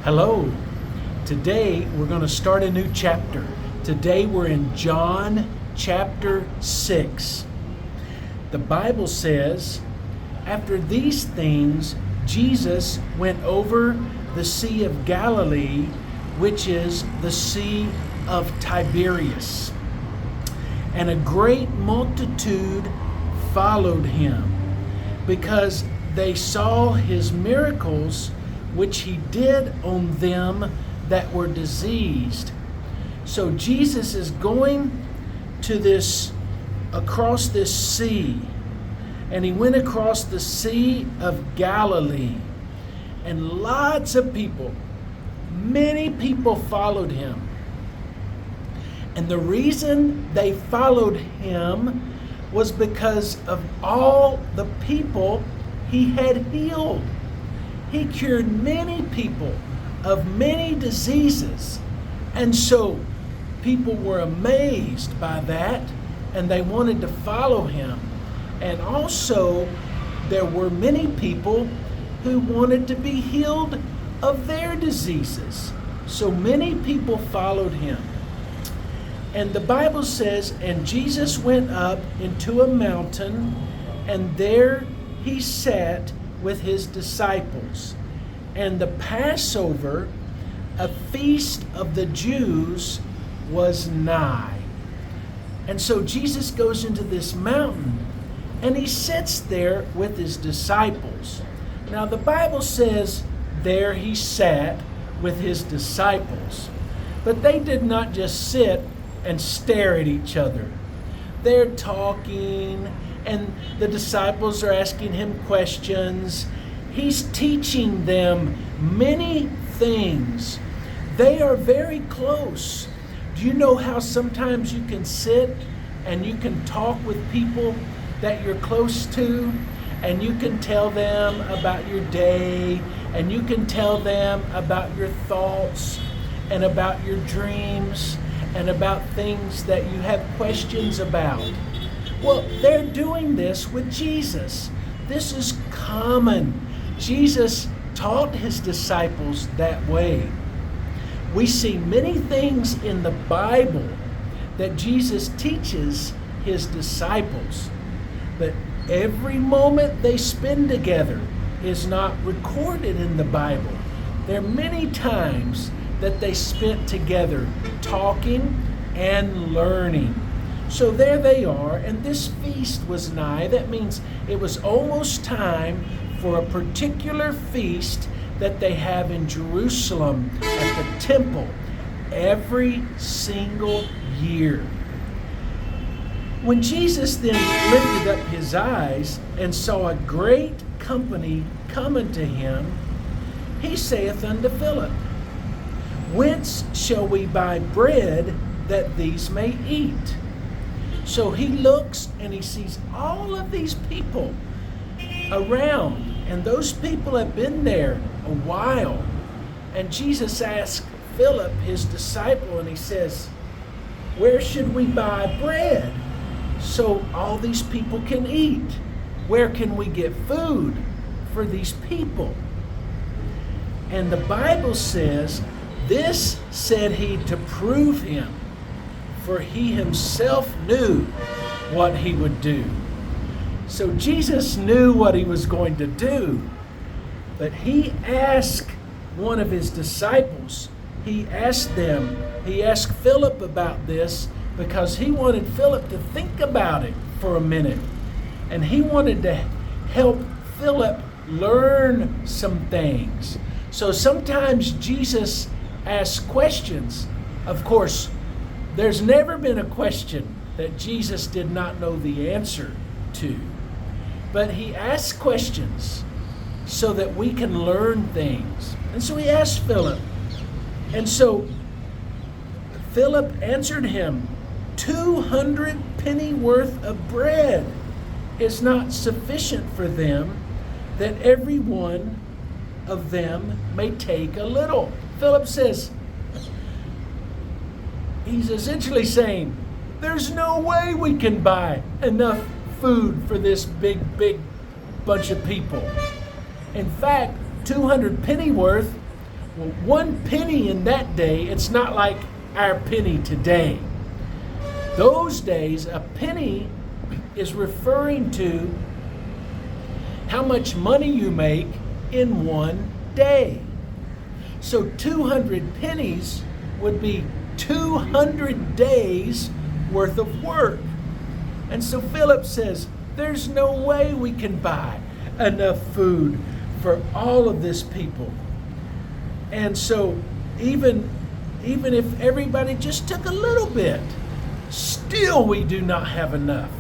Hello. Today we're going to start a new chapter. Today we're in John chapter 6. The Bible says, after these things, Jesus went over the Sea of Galilee, which is the Sea of Tiberias. And a great multitude followed him, because they saw his miracles which he did on them that were diseased. So Jesus is going across this sea, and he went across the Sea of Galilee, and lots of people, many people followed him. And the reason they followed him was because of all the people he had healed. He cured many people of many diseases. And so people were amazed by that, and they wanted to follow him. And also there were many people who wanted to be healed of their diseases. So many people followed him. And the Bible says, and Jesus went up into a mountain, and there he sat with his disciples. And the Passover, a feast of the Jews, was nigh. And so Jesus goes into this mountain, and he sits there with his disciples. Now the Bible says there he sat with his disciples. But they did not just sit and stare at each other. They're talking, and the disciples are asking him questions. He's teaching them many things. They are very close. Do you know how sometimes you can sit and you can talk with people that you're close to, and you can tell them about your day, and you can tell them about your thoughts and about your dreams and about things that you have questions about? Well, they're doing this with Jesus. This is common. Jesus taught his disciples that way. We see many things in the Bible that Jesus teaches his disciples, but every moment they spend together is not recorded in the Bible. There are many times that they spent together talking and learning. So there they are, and this feast was nigh. That means it was almost time for a particular feast that they have in Jerusalem at the temple every single year. When Jesus then lifted up his eyes and saw a great company coming to him, he saith unto Philip, Whence shall we buy bread that these may eat? So he looks and he sees all of these people around, and those people have been there a while. And Jesus asked Philip, his disciple, and he says, Where should we buy bread so all these people can eat? Where can we get food for these people? And the Bible says, this said he to prove him, for he himself knew what he would do. So Jesus knew what he was going to do, but he asked one of his disciples, he asked Philip about this, because he wanted Philip to think about it for a minute. And he wanted to help Philip learn some things. So sometimes Jesus asks questions. Of course, there's never been a question that Jesus did not know the answer to. But he asks questions so that we can learn things. And so he asked Philip. And so Philip answered him, 200 pennyworth of bread is not sufficient for them, that every one of them may take a little. Philip says, he's essentially saying, there's no way we can buy enough food for this big bunch of people. In fact, 200 pennyworth Well, 1 penny in that day, it's not like our penny today. Those days, a penny is referring to how much money you make in one day. So 200 pennies would be 200 days worth of work. And so Philip says, there's no way we can buy enough food for all of this people. And so even if everybody just took a little bit, still we do not have enough.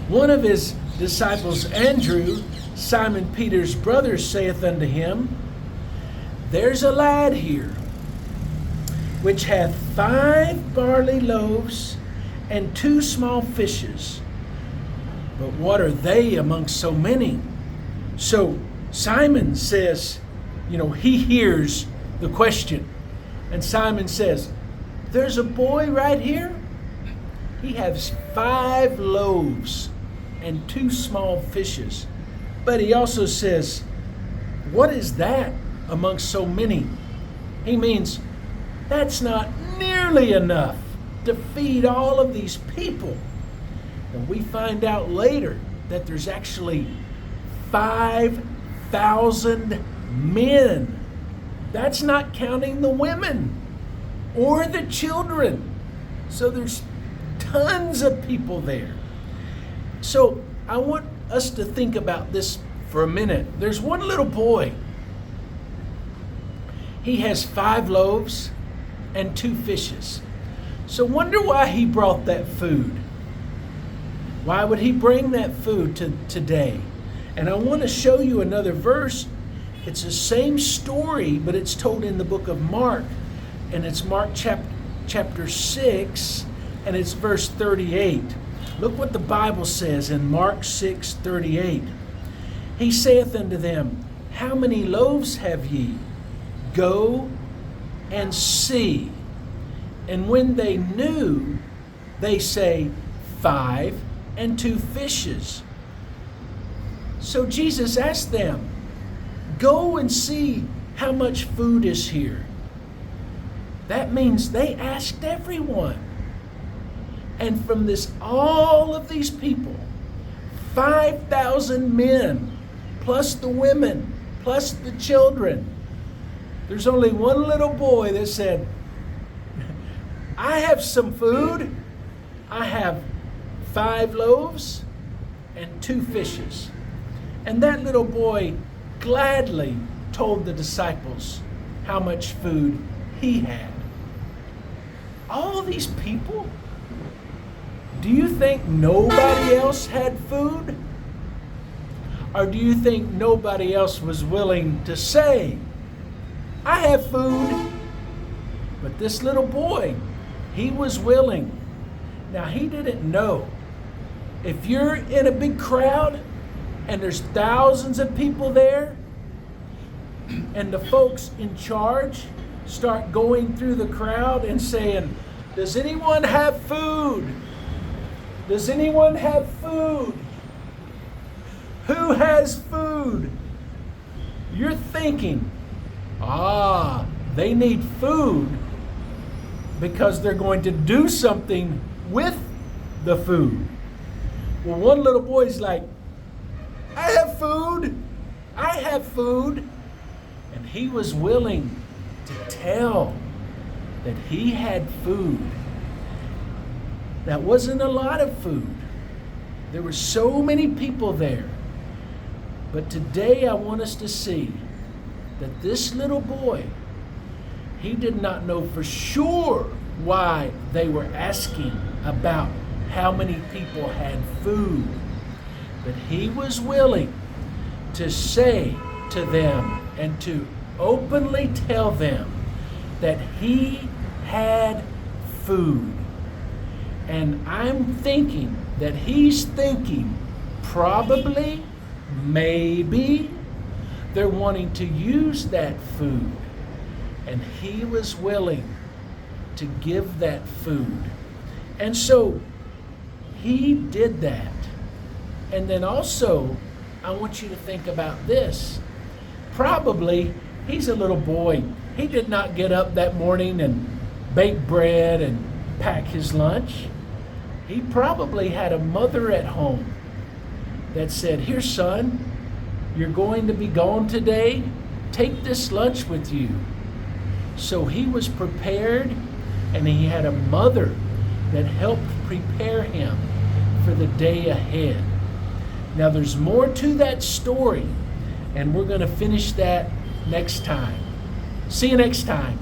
One of his disciples, Andrew, Simon Peter's brother, saith unto him, there's a lad here, which hath 5 barley loaves and 2 small fishes. But what are they among so many? So Simon says, he hears the question. And Simon says, there's a boy right here. He has 5 loaves and 2 small fishes. But he also says, what is that among so many? He means that's not nearly enough to feed all of these people. And we find out later that there's actually 5,000 men. That's not counting the women or the children. So there's tons of people there. So I want us to think about this for a minute. There's one little boy. He has 5 loaves and 2 fishes. So wonder why he brought that food. Why would he bring that food to today? And I want to show you another verse. It's the same story, but it's told in the book of Mark. And it's Mark chapter 6, and it's verse 38. Look what the Bible says in Mark 6:38. He saith unto them, how many loaves have ye? Go and see. And when they knew, they say, 5 and 2 fishes. So Jesus asked them, go and see how much food is here. That means they asked everyone. And from all of these people, 5,000 men, plus the women, plus the children, there's only one little boy that said, I have some food. I have 5 loaves and 2 fishes. And that little boy gladly told the disciples how much food he had. All these people, do you think nobody else had food? Or do you think nobody else was willing to say, I have food? But this little boy, he was willing. Now, he didn't know. If you're in a big crowd and there's thousands of people there, and the folks in charge start going through the crowd and saying, does anyone have food? Does anyone have food? Who has food? You're thinking, they need food because they're going to do something with the food. Well, one little boy's like, I have food. I have food. And he was willing to tell that he had food. That wasn't a lot of food. There were so many people there. But today I want us to see that this little boy, he did not know for sure why they were asking about how many people had food. But he was willing to say to them and to openly tell them that he had food. And I'm thinking that he's thinking probably, maybe, they're wanting to use that food. And he was willing to give that food. And so he did that. And then also, I want you to think about this. probably, he's a little boy. He did not get up that morning and bake bread and pack his lunch. He probably had a mother at home that said, "Here, son, you're going to be gone today. Take this lunch with you." So he was prepared, and he had a mother that helped prepare him for the day ahead. Now there's more to that story, and we're going to finish that next time. See you next time.